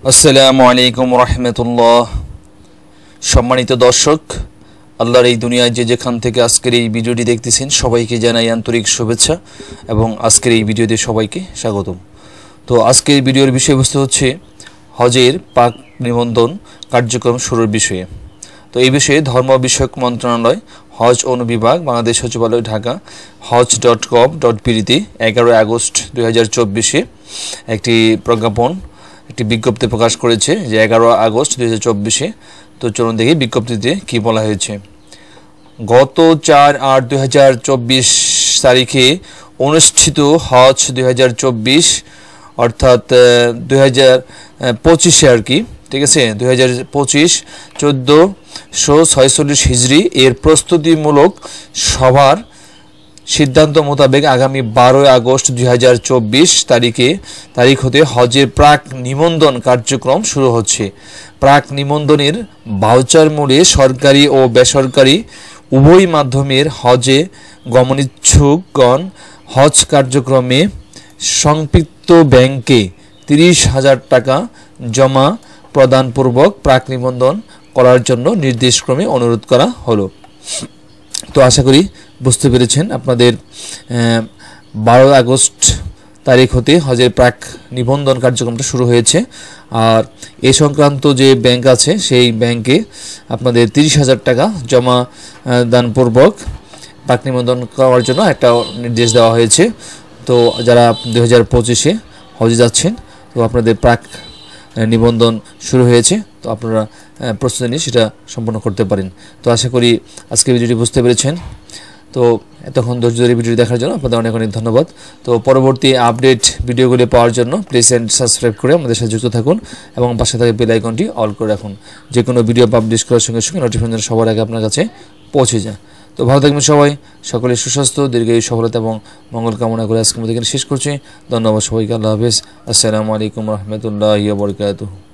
আসসালামু আলাইকুম রহমতুল্লাহ। সম্মানিত দর্শক, আল্লাহর এই দুনিয়ায় যে যেখান থেকে আজকের এই ভিডিওটি দেখতেছেন সবাইকে জানাই আন্তরিক শুভেচ্ছা এবং আজকের এই ভিডিওতে সবাইকে স্বাগতম। তো আজকের এই ভিডিওর বিষয়বস্তু হচ্ছে হজের পাক নিবন্ধন কার্যক্রম শুরুর বিষয়ে। তো এই বিষয়ে ধর্ম বিষয়ক মন্ত্রণালয়, হজ অনুবিভাগ, বাংলাদেশ সচিবালয়, ঢাকা hajj.gov.pd 11 আগস্ট 2024 একটি প্রজ্ঞাপন, একটি বিজ্ঞপ্তি প্রকাশ করেছে যে 11 আগস্ট 2024। তো চলুন দেখি বিজ্ঞপ্তিতে কি বলা হয়েছে। গত 4/8/2024 তারিখে অনুষ্ঠিত হজ 2024 অর্থাৎ 2025 আর কি, ঠিক আছে, 2025 1446 হিজরি এর প্রস্তুতিমূলক সভার সিদ্ধান্ত মোতাবেক আগামী 12 আগস্ট 2024 তারিখ হতে হজের প্রাক নিবন্ধন কার্যক্রম শুরু হচ্ছে। প্রাক নিবন্ধনের ভাউচার মূল্যে সরকারি ও বেসরকারি উভয় মাধ্যমের হজে গমনিচ্ছুকগণ হজ কার্যক্রমে সম্পৃক্ত ব্যাংকে 30,000 টাকা জমা প্রদানপূর্বক প্রাক নিবন্ধন করার জন্য নির্দেশক্রমে অনুরোধ করা হলো। তো আশা করি বুঝতে পেরেছেন। আপনাদের 12 আগস্ট তারিখ হতে হজের প্রাক নিবন্ধন কার্যক্রমটা শুরু হয়েছে। আর এ সংক্রান্ত যে ব্যাংক আছে সেই ব্যাংকে আপনাদের 30,000 টাকা জমা দানপূর্বক প্রাক নিবন্ধন করার জন্য একটা নির্দেশ দেওয়া হয়েছে। তো যারা 2025 হজে যাচ্ছেন, তো আপনাদের প্রাক নিবন্ধন শুরু হয়েছে, তো আপনারা প্রস্তুতি নিয়ে সেটা সম্পন্ন করতে পারেন। তো আশা করি আজকে ভিডিওটি বুঝতে পেরেছেন। তো এতক্ষণ ধৈর্য ধরে ভিডিওটি দেখার জন্য আপনাদের অনেক অনেক ধন্যবাদ। তো পরবর্তী আপডেট ভিডিওগুলি পাওয়ার জন্য প্লিজ সাবস্ক্রাইব করে আমাদের সাথে যুক্ত থাকুন এবং পাশে থাকা বেল আইকনটি অল করে রাখুন, যে কোনো ভিডিও পাবলিশ করার সঙ্গে সঙ্গে নোটিফিকেশন সবার আগে আপনার কাছে পৌঁছে যায়। তো ভালো থাকবেন সবাই, সকলের সুস্বাস্থ্য, দীর্ঘায়ু, সফলতা এবং মঙ্গল কামনা করে আজকের মতো এখানে শেষ করছি। ধন্যবাদ সবাইকে। আল্লাহ হাফেজ। আসসালামু আলাইকুম রহমতুল্লাহি ওয়া বারাকাতুহু।